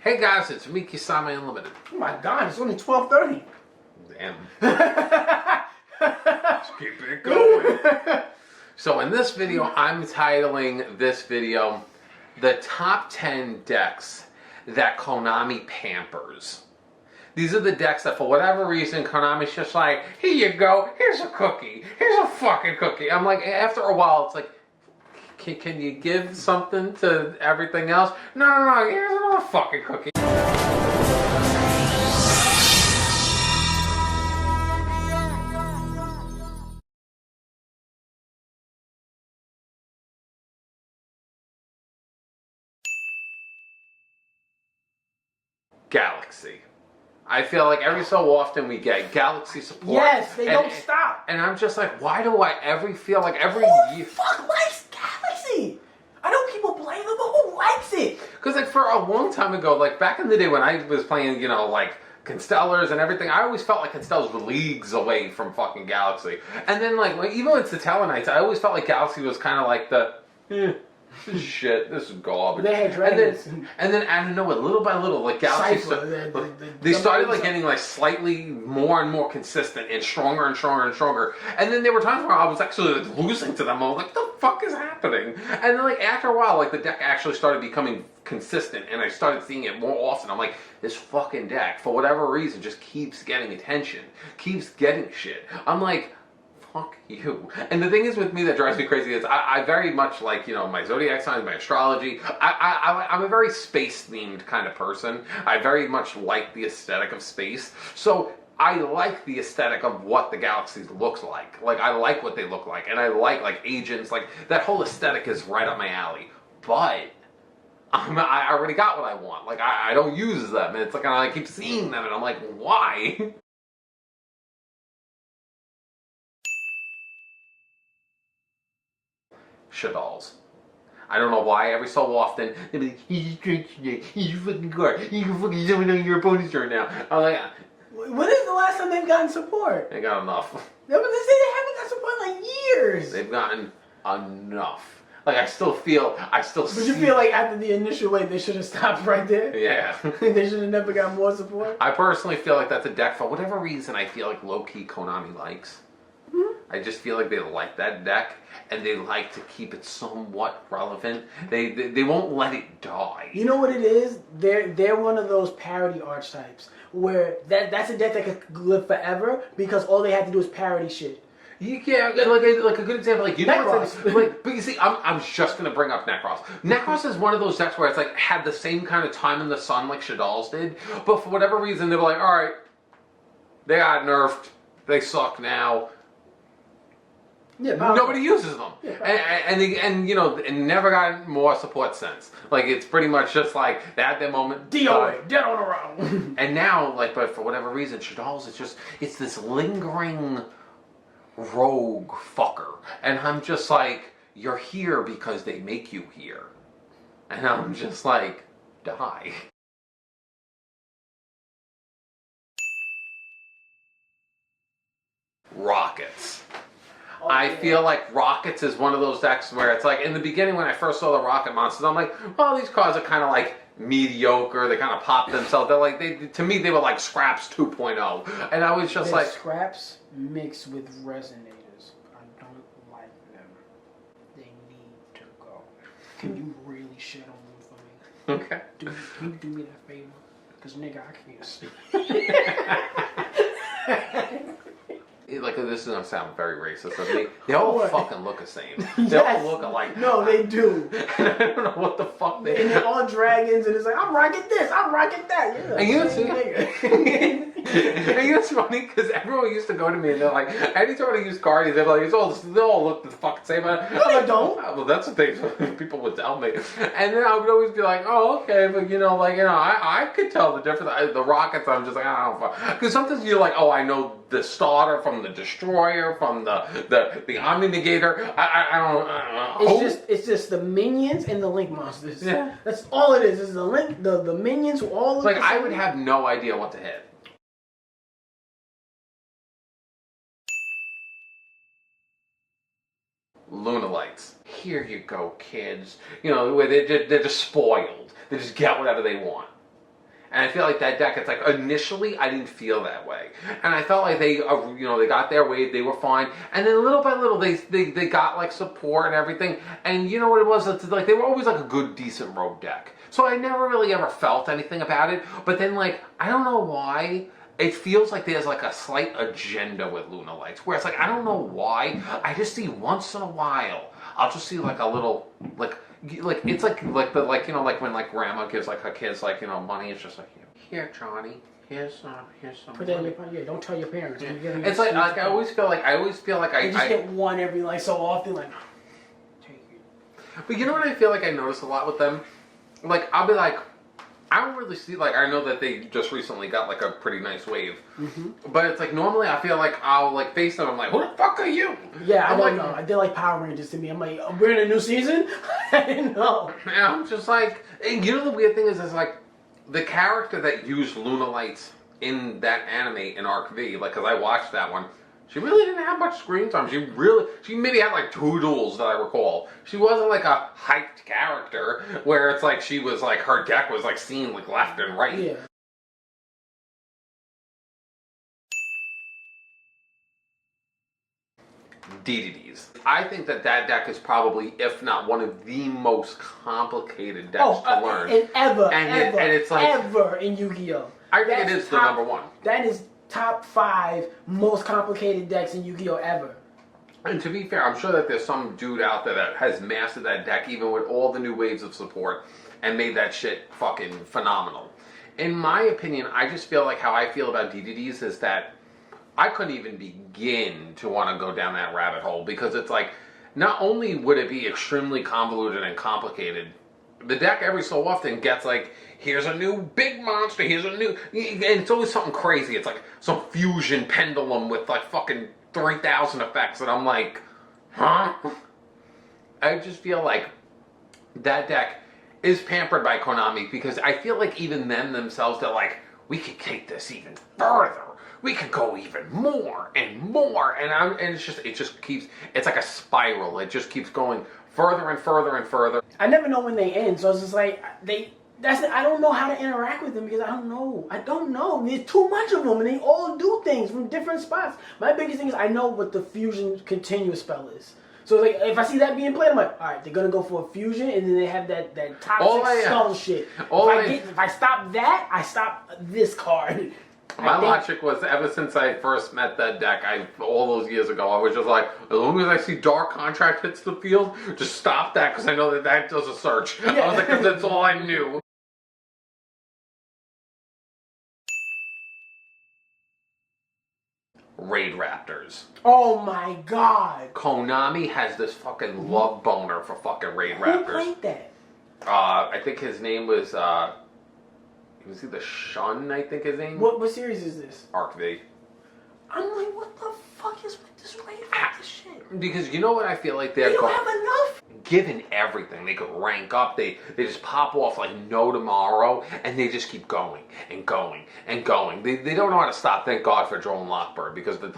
Hey guys, it's me, Kisame Unlimited. Oh my god, it's only 12:30. Damn. Let's keep it going. So in this video, I'm titling this video, The Top 10 Decks That Konami Pampers. These are the decks that for whatever reason, Konami's just like, here you go, here's a cookie, here's a fucking cookie. I'm like, after a while, it's like, can you give something to everything else? No, here's another fucking cookie. Galaxy. I feel like every so often we get Galaxy support. Yes, they don't stop. And I'm just like, why do I feel like every year? Who the fuck likes Galaxy? I know people play them, but who likes it? Because like for a long time ago, like back in the day when I was playing, you know, like Constellars and everything, I always felt like Constellars were leagues away from fucking Galaxy. And then like even with the Telenites, I always felt like Galaxy was kind of like the, this is shit, this is garbage. They had dragons. And then I don't know, little by little, like Galaxy, they started like getting like slightly more and more consistent and stronger and stronger and stronger. And then there were times where I was actually like losing to them. I was like, what the fuck is happening? And then like after a while, like the deck actually started becoming consistent, and I started seeing it more often. I'm like, this fucking deck, for whatever reason, just keeps getting attention, keeps getting shit. I'm like, fuck you. And the thing is with me that drives me crazy is I very much like, you know, my zodiac signs, my astrology. I'm a very space-themed kind of person. I very much like the aesthetic of space. So I like the aesthetic of what the galaxy looks like. Like, I like what they look like. And I like agents. Like, that whole aesthetic is right up my alley. But I already got what I want. Like, I don't use them. And it's like, I keep seeing them, and I'm like, why? Shadalls. I don't know why every so often they'll be like, he's straight today, he's a fucking guard, you can fucking summon on your opponent's turn now. I'm like, when is the last time they've gotten support? they got enough. No, but they haven't got support in like years. They've gotten enough. Like, I still But you feel like after the initial wave, they should have stopped right there? Yeah. They should have never got more support? I personally feel like that's a deck, for whatever reason, I feel like low-key Konami likes. I just feel like they like that deck, and they like to keep it somewhat relevant. They won't let it die. You know what it is? They're one of those parody archetypes where that's a deck that could live forever because all they have to do is parody shit. Yeah, like a good example, like, you know Necros. like, but you see, I'm just gonna bring up Necros. Necros is one of those decks where it's like had the same kind of time in the sun like Shadalls did, but for whatever reason they were like, all right, they got nerfed, they suck now. Yeah, nobody uses them, yeah, and you know, and never got more support since. Like, it's pretty much just like they had their moment. DOA, dead on around. And now, like, but for whatever reason, Shadalls is it's this lingering rogue fucker, and I'm just like, you're here because they make you here, and I'm just like, die. Rockets. Oh, I feel like Rockets is one of those decks where it's like, in the beginning when I first saw the Rocket monsters, I'm like, well, these cards are kind of like mediocre. They kind of pop themselves. They're like, to me, they were like Scraps 2.0. And I was just like, Scraps mixed with Resonators. I don't like them. They need to go. Can you really shit on them for me? okay. Can you do me that favor? Because nigga, I can't see. Like, this is gonna sound very racist of me. They all fucking look the same. They Yes. all look alike. No, they do. And I don't know what the fuck they. And they're all dragons, and it's like, I'm rocking this, I'm rocking that. Yeah, And you know, and you know what's funny? Because everyone used to go to me and they're like, anytime I use Guardians, they're like, they all look the fucking same. No, they don't. Well, that's the thing people would tell me. And then I would always be like, oh, okay, but you know, I could tell the difference. The Rockets, I'm just like, I don't know. Because sometimes you're like, oh, I know the starter from the destroyer, from the Omni Negator. I don't know. It's just the minions and the link monsters. Yeah. That's all it is. It's the link, the minions who all look Like, the same. I would have no idea what to hit. Lunalites. Here you go, kids. You know, where they're just spoiled. They just get whatever they want. And I feel like that deck, it's like, initially, I didn't feel that way. And I felt like they, they got their wave, they were fine. And then little by little, they got, like, support and everything. And you know what it was? It's like, they were always, like, a good, decent rogue deck. So I never really ever felt anything about it. But then, like, I don't know why, it feels like there's, like, a slight agenda with Luna Lights. Where it's like, I don't know why, I just see once in a while, I'll just see, like, a little, like it's like when like grandma gives like her kids like money. It's just like, here Johnny, here's some put that in your pocket. Yeah, don't tell your parents. Yeah. It's like I always feel like I just get one every like so often, like take it. But you know what I feel like I notice a lot with them, like I'll be like, I don't really see, like, I know that they just recently got, like, a pretty nice wave. Mm-hmm. But it's like, normally I feel like I'll, like, face them. I'm like, who the fuck are you? Yeah, I don't know. They're like Power Rangers to me. I'm like, we're in a new season? I didn't know. And I'm just like, and you know the weird thing is like, the character that used Luna Lights in that anime in Arc V, like, because I watched that one, she really didn't have much screen time. She maybe had like 2 duels that I recall. She wasn't like a hyped character where it's like she was like, her deck was like seen like left and right. Yeah. DDDs. I think that deck is probably, if not one of the most complicated decks to learn. And ever in Yu-Gi-Oh! I think it is the number one. That is top 5 most complicated decks in Yu-Gi-Oh! Ever. And to be fair, I'm sure that there's some dude out there that has mastered that deck even with all the new waves of support and made that shit fucking phenomenal. In my opinion, I just feel like how I feel about DDDs is that I couldn't even begin to want to go down that rabbit hole because it's like, not only would it be extremely convoluted and complicated, the deck every so often gets like, here's a new big monster, here's a new, and it's always something crazy. It's like some fusion pendulum with like fucking 3,000 effects, and I'm like, huh? I just feel like that deck is pampered by Konami because I feel like even them themselves, they're like, we could take this even further. We could go even more and more, and it just keeps, it's like a spiral. It just keeps going further and further and further. I never know when they end, so it's just like I don't know how to interact with them because I don't know. There's too much of them, and they all do things from different spots. My biggest thing is I know what the fusion continuous spell is. So like if I see that being played, I'm like, all right, they're gonna go for a fusion, and then they have that toxic skull shit. If I stop that, I stop this card. My logic was, ever since I first met that deck, all those years ago, I was just like, as long as I see Dark Contract hits the field, just stop that, because I know that does a search. Yeah. I was like, because that's all I knew. Raid Raptors. Oh my god. Konami has this fucking love boner for fucking Raid Raptors. Who played that? I think his name was, was he the Shun, I think his name? What series is this? Arc V. I'm like, what the fuck is with this Raid Raptor shit? Because you know what I feel like they're They don't have enough. Given everything, they could rank up. They just pop off like no tomorrow, and they just keep going and going and going. They don't know how to stop. Thank God for Joel and Lockbird, because but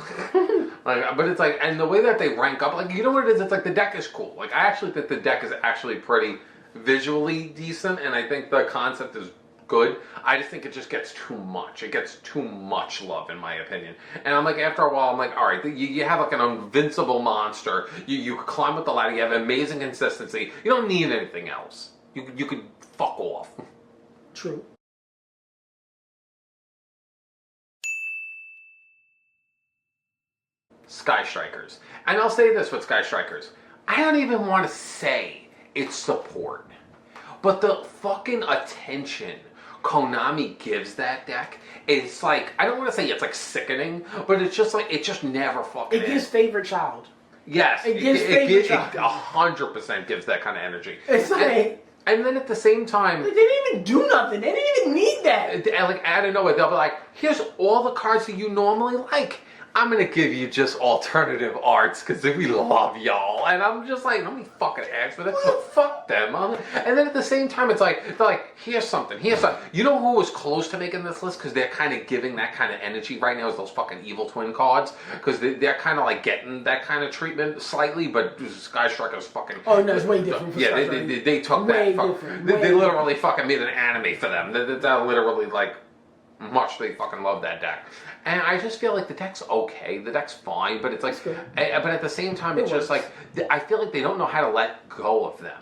it's like, and the way that they rank up, like, you know what it is? It's like the deck is cool. Like, I actually think the deck is actually pretty visually decent, and I think the concept is good. I just think it just gets too much. It gets too much love, in my opinion. And I'm like, after a while, I'm like, all right, you have like an invincible monster. You climb up the ladder. You have amazing consistency. You don't need anything else. You could fuck off. True. Sky Strikers. And I'll say this with Sky Strikers. I don't even want to say it's support. But the fucking attention Konami gives that deck, it's like, I don't want to say it's like sickening, but it's just like, it just never fucking It gives favorite child. Yes. It gives favorite child. It 100% gives that kind of energy. It's like... And then at the same time... They didn't even do nothing. They didn't even need that. Like, out of nowhere, they'll be like, here's all the cards that you normally like. I'm gonna give you just alternative arts because we love y'all. And I'm just like, how many fucking ads for that? Fuck them. And then at the same time, it's like, they're like, here's something. You know who was close to making this list? Because they're kind of giving that kind of energy right now is those fucking evil twin cards. Because they're kind of like getting that kind of treatment slightly, but Sky Striker's fucking... Oh, no, it's way different. Yeah, they took way that. Different. They literally fucking made an anime for them. They're literally like... much they fucking love that deck. And I just feel like the deck's okay. The deck's fine, but it's like... But at the same time, it's just like... I feel like they don't know how to let go of them.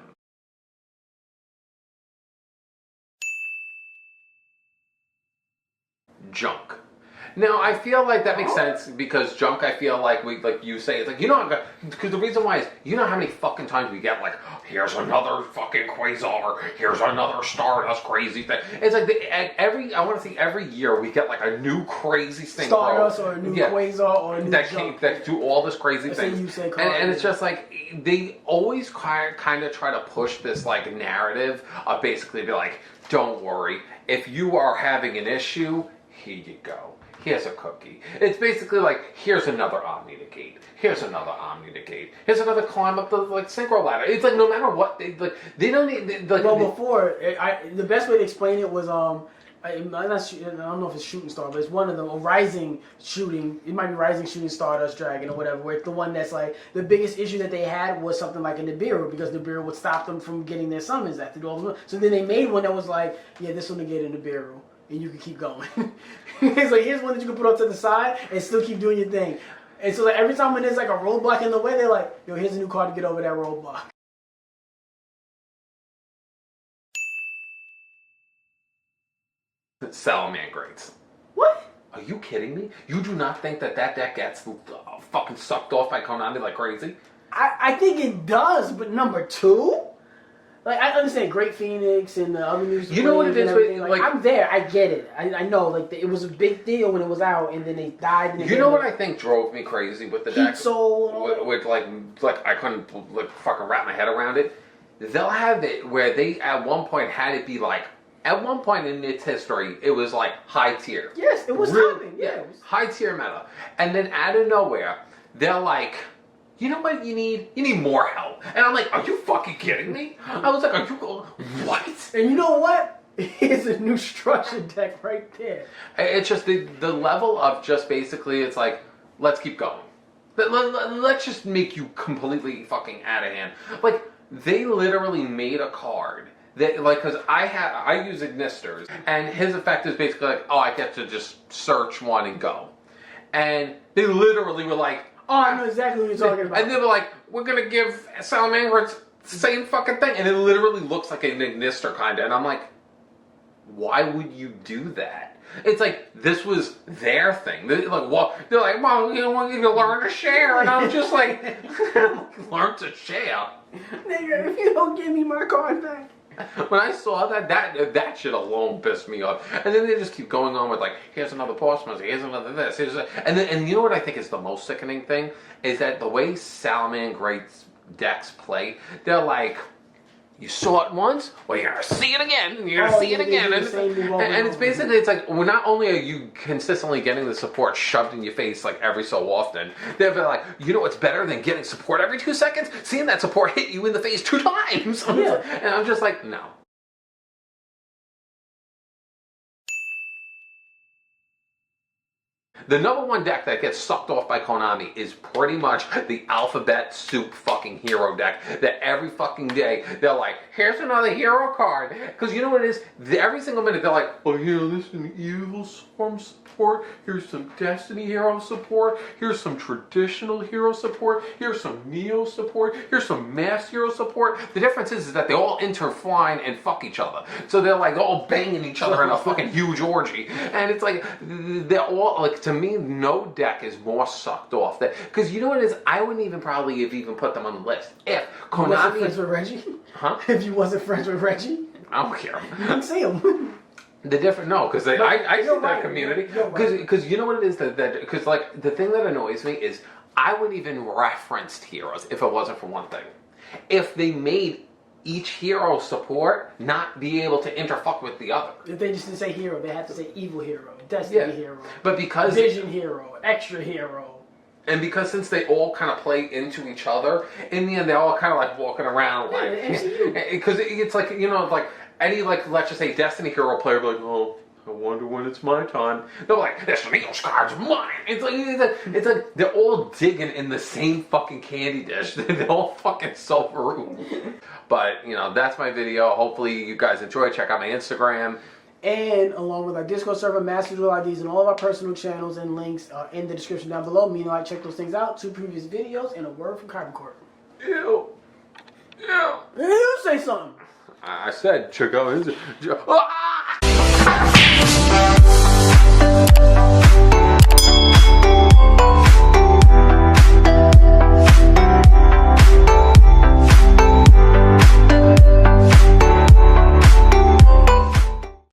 Junk. Now, I feel like that makes sense because junk, I feel like you say, it's like, you know, because the reason why is, you know how many fucking times we get like, here's another fucking Quasar, here's another Stardust crazy thing. It's like, I want to see every year we get like a new crazy thing. Stardust or a new Quasar or a new junk. That do all this crazy things. And it's just like, they always kind of try to push this like narrative of basically be like, don't worry, if you are having an issue, here you go. Here's a cookie. It's basically like, here's another Omni Negate. Here's another Omni Negate. Here's another climb up the like synchro ladder. It's like no matter what, they don't need. The best way to explain it was I don't know if it's Shooting Star, but it's one of them. A Rising Shooting. It might be Rising Shooting Stardust Dragon or whatever. Where it's the one that's like the biggest issue that they had was something like a Nibiru because Nibiru would stop them from getting their summons after all those. So then they made one that was like, yeah, this will negate a Nibiru. And you can keep going. It's like, here's one that you can put off to the side and still keep doing your thing. And so like every time when there's like a roadblock in the way, they're like, yo, here's a new card to get over that roadblock. Salamangreats. What? Are you kidding me? You do not think that deck gets fucking sucked off by Konami like crazy? I think it does, but number two? Like, I understand Great Phoenix and the other music. You know what it is? Like, I'm there. I get it. I know. Like, it was a big deal when it was out, and then they died. And you know what I think drove me crazy with the deck? Heat Soul. With like I couldn't like fucking wrap my head around it. They'll have it where they at one point had it be like, at one point in its history, it was like high tier. Yes, it was coming. Yeah, it was high tier meta. And then out of nowhere, they're like, you know what you need? You need more help. And I'm like, are you fucking kidding me? I was like, are you, what? And you know what? Here's a new structure deck right there. It's just the level of just basically, it's like, let's keep going. Let's just make you completely fucking out of hand. Like, they literally made a card that, like, because I use Ignisters, and his effect is basically like, oh, I get to just search one and go. And they literally were like, oh, I know exactly what you're talking about. And they were like, we're going to give Salamangreats the same fucking thing. And it literally looks like an Ignister kind of. And I'm like, why would you do that? It's like, this was their thing. They're like, well, you want you to learn to share. And I'm just like, learn to share? Nigga, if you don't give me my card back. When I saw that shit alone pissed me off. And then they just keep going on with like, here's another boss monster, here's another this, and you know what I think is the most sickening thing? Is that the way Salamangreats decks play, they're like, you saw it once, well, you're gonna see it again, you're gonna see it again. And it's basically, it's like, well, not only are you consistently getting the support shoved in your face like every so often, they're like, you know what's better than getting support every 2 seconds? Seeing that support hit you in the face 2 times. Yeah. And I'm just like, no. The number one deck that gets sucked off by Konami is pretty much the alphabet soup fucking hero deck that every fucking day they're like, here's another hero card. Because you know what it is? Every single minute they're like, oh yeah, this is an Evil Swarm support, here's some Destiny hero support, here's some traditional hero support, here's some Neo support, here's some Mass hero support. The difference is that they all intertwine and fuck each other. So they're like all banging each other in a fucking huge orgy. And it's like, they're all, like, to me, no deck is more sucked off. Because you know what it is? I wouldn't even probably have even put them on the list. If Konami... You wasn't friends with Reggie? Huh? If you wasn't friends with Reggie? I don't care. You didn't see him. No, because I see that community. Because right. you know what it is? Because like, the thing that annoys me is I wouldn't even reference heroes if it wasn't for one thing. If they made each hero support not be able to interfuck with the other. If they just didn't say hero, they had to say evil hero, destiny hero, but because vision hero, extra hero. And because since they all kind of play into each other, in the end they're all kind of like walking around like, because it's like, you know, like any, like, let's just say Destiny hero player be like, oh, I wonder when it's my time. They're like, this Neil's card's mine. It's like they're all digging in the same fucking candy dish. They're all fucking so rude. But, you know, that's my video. Hopefully you guys enjoy. Check out my Instagram. And along with our Discord server, Master Duel IDs, and all of our personal channels and links are in the description down below. Meanwhile, check those things out. 2 previous videos and a word from Carbon Court. Ew. Ew. You say something. I said check out his... Ah!